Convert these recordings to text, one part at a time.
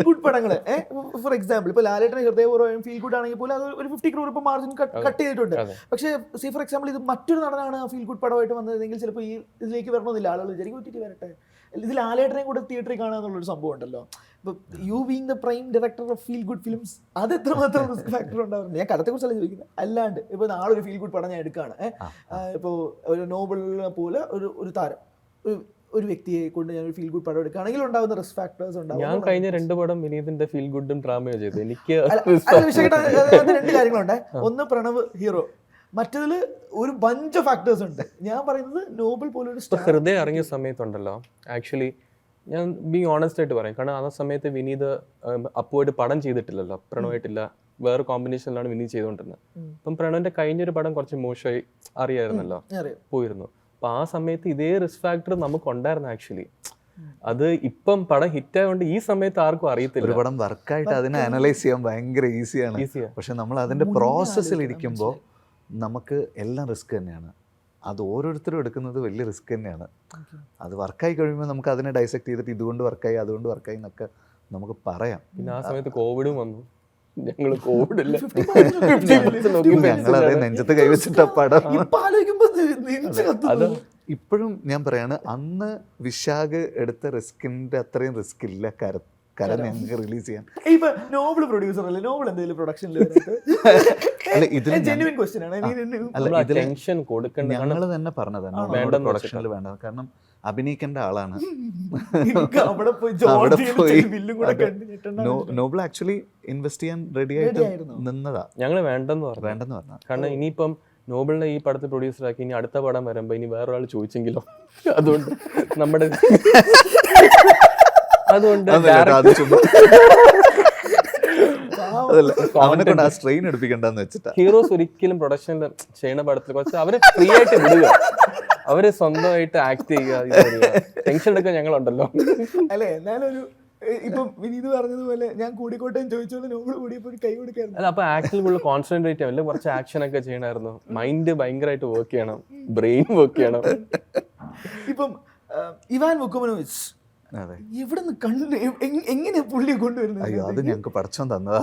Good പടങ്ങൾ, for example ഇപ്പോൾ ലാലേട്ടനെ ഹൃദയപൂർവ്വം ഫീൽ ഗുഡ് ആണെങ്കിൽ പോലും അത് ഒരു 50 crore ഇപ്പോൾ മാർജിൻ കട്ട് ചെയ്തിട്ടുണ്ട്. പക്ഷേ സീ ഫോർ എക്സാമ്പിൾ ഇത് മറ്റൊരു നടനാണ് ഫീൽ ഗുഡ് പടമായിട്ട് വന്നതെങ്കിൽ ചിലപ്പോൾ ഈ ഇതിലേക്ക് വരണമെന്നില്ല, ആളുകൾ വിചാരിക്കും ഒറ്റിട്ട് വരട്ടെ. ഇതിൽ ലാലേട്ടനെ കൂടെ തിയേറ്ററിൽ കാണുക എന്നുള്ളൊരു സംഭവം ഉണ്ടല്ലോ. ഇപ്പോൾ you being the prime director of feel good films, അത് എത്രമാത്രം റിസ്ക് ഫാക്ടർ ഉണ്ടാവുന്നത്? ഞാൻ കഥത്തെക്കുറിച്ചല്ല ചോദിക്കുന്നത്, അല്ലാണ്ട് ഇപ്പോൾ നാളെ ഒരു ഫീൽ ഗുഡ് പടം ഞാൻ എടുക്കുകയാണ്, ഇപ്പോൾ ഒരു നോബലിനെ പോലെ ഒരു താരം, ഒരു വ്യക്തിയെ കൊണ്ട് ഞാൻ ഒരു ഫീൽ ഗുഡ് പടം എടുക്കുകയാണെങ്കിൽ ഉണ്ടാകുന്ന റിസ്ക് ഫാക്ടേഴ്സ് ഉണ്ടാവും. ഞാൻ കഴിഞ്ഞ 2 പടം വിനീതിന്റെ ഫീൽ ഗുഡും ഡ്രാമയോ ചെയ്തു. എനിക്ക് രണ്ട് കാര്യങ്ങളുണ്ട്. ഒന്ന് പ്രണവ് ഹീറോ, മറ്റതിൽ ഒരു ബഞ്ച് ഓഫ് ഫാക്ടേഴ്സ് ഉണ്ട്. ഞാൻ പറയുന്നത് നോബൽ പോലൊരു ഹൃദയം ഇറങ്ങിയ സമയത്തുണ്ടല്ലോ, ആക്ച്വലി ഞാൻ ബീങ് ഓണസ്റ്റ് ആയിട്ട് പറയാം, കാരണം ആ സമയത്ത് വിനീത് അപ്പുവായിട്ട് പടം ചെയ്തിട്ടില്ലല്ലോ, പ്രണവായിട്ടില്ല, വേറെ കോമ്പിനേഷനിലാണ് വിനീത് ചെയ്തുകൊണ്ടിരുന്നത്. അപ്പം പ്രണവിന്റെ കഴിഞ്ഞൊരു പടം കുറച്ച് മോശമായി അറിയായിരുന്നല്ലോ, പോയിരുന്നു. അപ്പൊ ആ സമയത്ത് ഇതേ റിസ്ക് ഫാക്ടർ നമുക്ക് ഉണ്ടായിരുന്നു ആക്ച്വലി. അത് ഇപ്പം പടം ഹിറ്റ് ആയതുകൊണ്ട് ഈ സമയത്ത് ആർക്കും അറിയത്തില്ല. ഒരു പടം വർക്കായിട്ട് അതിനെ അനലൈസ് ചെയ്യാൻ ഭയങ്കര ഈസിയാണ്. പക്ഷെ നമ്മൾ അതിന്റെ പ്രോസസ്സിൽ ഇരിക്കുമ്പോൾ നമുക്ക് എല്ലാം റിസ്ക് തന്നെയാണ്. അത് ഓരോരുത്തരും എടുക്കുന്നത് വലിയ റിസ്ക് തന്നെയാണ്. അത് വർക്കായി കഴിയുമ്പോൾ നമുക്ക് അതിനെ ഡൈസെക്ട് ചെയ്തിട്ട് ഇതുകൊണ്ട് വർക്കായി അതുകൊണ്ട് വർക്കായി എന്നൊക്കെ നമുക്ക് പറയാം. പിന്നെ ആ സമയത്ത് കോവിഡും വന്നു. ഞങ്ങള് കോവിഡില്ല, ഞങ്ങളതേ നെഞ്ചത്ത് കൈവച്ചിട്ട പടം. ഇപ്പോഴും ഞാൻ പറയാണ്, അന്ന് വിശാഖ് എടുത്ത റിസ്കിന്റെ അത്രയും റിസ്ക് ഇല്ല കരം ഞങ്ങൾക്ക് റിലീസ് ചെയ്യാൻ. ഇപ്പൊ നോബൽ പ്രൊഡ്യൂസർ അല്ലേ, നോബൽ എന്തെങ്കിലും പ്രൊഡക്ഷനിൽ ഞങ്ങള് തന്നെ പറഞ്ഞതാണ് പ്രൊഡക്ഷനിൽ വേണ്ടത്. കാരണം അഭിനയിക്കേണ്ട ആളാണ്. നോബൽ ആക്ച്വലി ഇൻവെസ്റ്റ് ചെയ്യാൻ റെഡി ആയിട്ട് നിന്നതാ. ഞങ്ങള് വേണ്ടെന്ന് പറഞ്ഞു. കാരണം ഇനിയിപ്പം നോബലിനെ ഈ പടത്തിൽ പ്രൊഡ്യൂസർ ആക്കി, ഇനി അടുത്ത പടം വരുമ്പോ ഇനി വേറൊരാൾ ചോദിച്ചെങ്കിലോ, അതുകൊണ്ട് നമ്മുടെ അതുകൊണ്ട് ഹീറോസ് ഒരിക്കലും പ്രൊഡക്ഷനിൽ ചെയ്യണ പടത്തിൽ കുറച്ച് അവരെ ഫ്രീ ആയിട്ട് വിടുക, അവര് സ്വന്തമായിട്ട് ആക്ട് ചെയ്യുക, ടെൻഷൻ എടുക്കാൻ ഞങ്ങളുണ്ടല്ലോ. അല്ലെ എന്നാലും ഇപ്പം വിനീത് പറഞ്ഞതുപോലെ ഞാൻ കൂടിക്കോട്ടെ ചോദിച്ചോളൂ, നോബിൾ കൂടിയപ്പോ ഒരു കൈ കൊടുക്കായിരുന്നു. അല്ല, അപ്പൊ ആക്ച്വലി കൂടുതൽ കോൺസെൻട്രേറ്റ് ആവില്ല, കുറച്ച് ആക്ഷൻ ഒക്കെ ചെയ്യണമായിരുന്നു. മൈൻഡ് ഭയങ്കരമായിട്ട് വർക്ക് ചെയ്യണം, ബ്രെയിൻ വർക്ക് ചെയ്യണം. ഇപ്പം ഇവാൻ വുക്കോമനോവിച്ച് എവിടുന്ന് കണ്ടു, എങ്ങനെ പുള്ളിയെ കൊണ്ടുവരുന്നത്? അയ്യോ, അത് ഞങ്ങൾക്ക് പഠിച്ചോൻ തന്നതാ.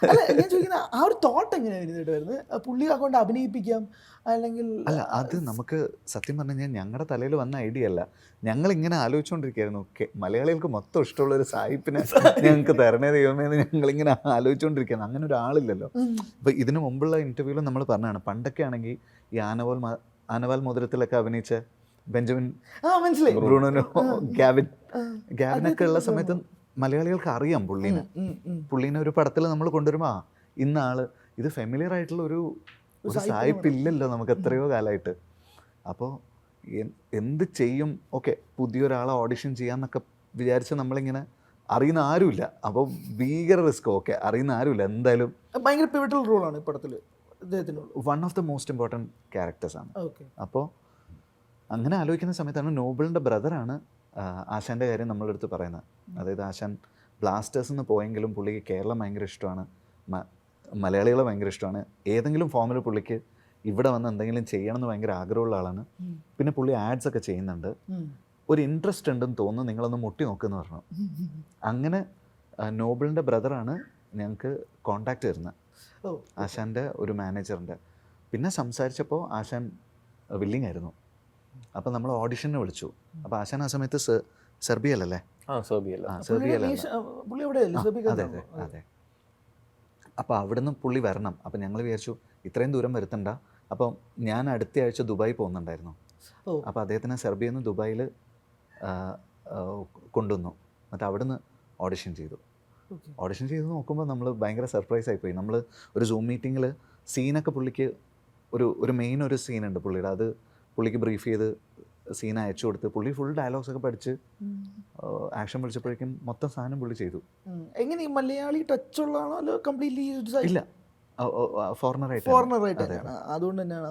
അല്ല, ഞാൻ ചോദിക്കുന്ന ആ ഒരു തോട്ട് എങ്ങനെയാണ് വരുന്നത്? പുള്ളിയെ കൊണ്ട് അഭിനയിപ്പിക്കാം അല്ലെങ്കിൽ അല്ല, അത് നമുക്ക് സത്യം പറഞ്ഞു കഴിഞ്ഞാൽ ഞങ്ങളുടെ തലയിൽ വന്ന ഐഡിയ അല്ല. ഞങ്ങളിങ്ങനെ ആലോചിച്ചുകൊണ്ടിരിക്കുകയായിരുന്നു, മലയാളികൾക്ക് മൊത്തം ഇഷ്ടമുള്ളൊരു സായിപ്പിനെ ഞങ്ങൾക്ക് തരണേ ദൈവമേന്ന് ഞങ്ങളിങ്ങനെ ആലോചിച്ചുകൊണ്ടിരിക്കുകയാണ്. അങ്ങനെ ഒരാളില്ലല്ലോ. ഇപ്പം ഇതിനു മുമ്പുള്ള ഇൻ്റർവ്യൂവിൽ നമ്മൾ പറഞ്ഞതാണ്, പണ്ടൊക്കെ ആണെങ്കിൽ ഈ ആനവാൽ മോതിരത്തിലൊക്കെ അഭിനയിച്ച ബെഞ്ചമിൻ, ബ്രൂണോ, ഗാവിനൊക്കെ ഉള്ള സമയത്ത് മലയാളികൾക്ക് അറിയാം പുള്ളീനെ ഒരു പടത്തിൽ നമ്മൾ കൊണ്ടുവരുമ്പോൾ ഇന്ന ആള്, ഇത് ഫെമിലിയർ ആയിട്ടുള്ള ഒരു സായിപ്പില്ലല്ലോ നമുക്ക് എത്രയോ കാലമായിട്ട്. അപ്പോൾ എന്ത് ചെയ്യും, ഓക്കെ പുതിയൊരാളെ ഓഡിഷൻ ചെയ്യാന്നൊക്കെ വിചാരിച്ച നമ്മളിങ്ങനെ അറിയുന്ന ആരുമില്ല. അപ്പോൾ ഭീകര റിസ്ക്. ഓക്കെ, അറിയുന്ന ആരുമില്ല, എന്തായാലും ഭയങ്കര പിവറ്റൽ റോളാണ് ഈ പടത്തിൽ. One of the most important ക്യാരക്ടേഴ്സാണ്. അപ്പോൾ അങ്ങനെ ആലോചിക്കുന്ന സമയത്താണ് നോബിളിൻ്റെ ബ്രദറാണ് ആശാൻ്റെ കാര്യം നമ്മളെടുത്ത് പറയുന്നത്. അതായത് ആശാൻ ബ്ലാസ്റ്റേഴ്സിൽ നിന്ന് പോയെങ്കിലും പുള്ളിക്ക് കേരളം ഭയങ്കര ഇഷ്ടമാണ്, മലയാളികളെ ഭയങ്കര ഇഷ്ടമാണ്. ഏതെങ്കിലും ഫോമിൽ പുള്ളിക്ക് ഇവിടെ വന്ന് എന്തെങ്കിലും ചെയ്യണം എന്ന് ഭയങ്കര ആഗ്രഹമുള്ള ആളാണ്. പിന്നെ പുള്ളി ആഡ്സ് ഒക്കെ ചെയ്യുന്നുണ്ട്, ഒരു ഇൻട്രസ്റ്റ് ഉണ്ടെന്ന് തോന്നുന്നു, നിങ്ങളൊന്ന് മുട്ടി നോക്കുമെന്ന് പറഞ്ഞു. അങ്ങനെ നോബിളിൻ്റെ ബ്രദറാണ് ഞങ്ങൾക്ക് കോണ്ടാക്ട് തരുന്നത്, ആശാൻ്റെ ഒരു മാനേജറിൻ്റെ. പിന്നെ സംസാരിച്ചപ്പോൾ ആശാൻ വില്ലിങ് ആയിരുന്നു. അപ്പം നമ്മൾ ഓഡിഷന് വിളിച്ചു. അപ്പോൾ ആശാൻ ആ സമയത്ത് സെർബിയല്ലേ? അതെ. അപ്പോൾ അവിടെ നിന്ന് പുള്ളി വരണം. അപ്പം ഞങ്ങൾ വിചാരിച്ചു ഇത്രയും ദൂരം വരുത്തണ്ട. അപ്പം ഞാൻ അടുത്ത ആഴ്ച ദുബായി പോകുന്നുണ്ടായിരുന്നു. അപ്പോൾ അദ്ദേഹത്തിനെ സെർബിയയിൽ നിന്ന് ദുബായിൽ കൊണ്ടുവന്നു. എന്നിട്ട് അവിടെ നിന്ന് ഓഡിഷൻ ചെയ്ത് നോക്കുമ്പോൾ നമ്മൾ ഭയങ്കര സർപ്രൈസ് ആയിപ്പോയി. നമ്മൾ ഒരു സൂം മീറ്റിങ്ങിൽ സീനൊക്കെ പുള്ളിക്ക് ഒരു മെയിൻ ഒരു സീനുണ്ട് പുള്ളിയുടെ, അത് പുള്ളിക്ക് ബ്രീഫ് ചെയ്ത് സീൻ അയച്ചു കൊടുത്ത് പുള്ളി ഫുൾ ഡയലോഗ്സ് ഒക്കെ പഠിച്ച് ആക്ഷൻ വിളിച്ചപ്പോഴേക്കും മൊത്തം സാധനം പുള്ളി ചെയ്തു. എങ്ങനെ മലയാളി ടച്ച് ഉള്ളതാണോ അതോ കംപ്ലീറ്റ്ലി? ഇല്ല, ഫോറിനർ ആയിട്ട്. അതുകൊണ്ട് തന്നെയാണ്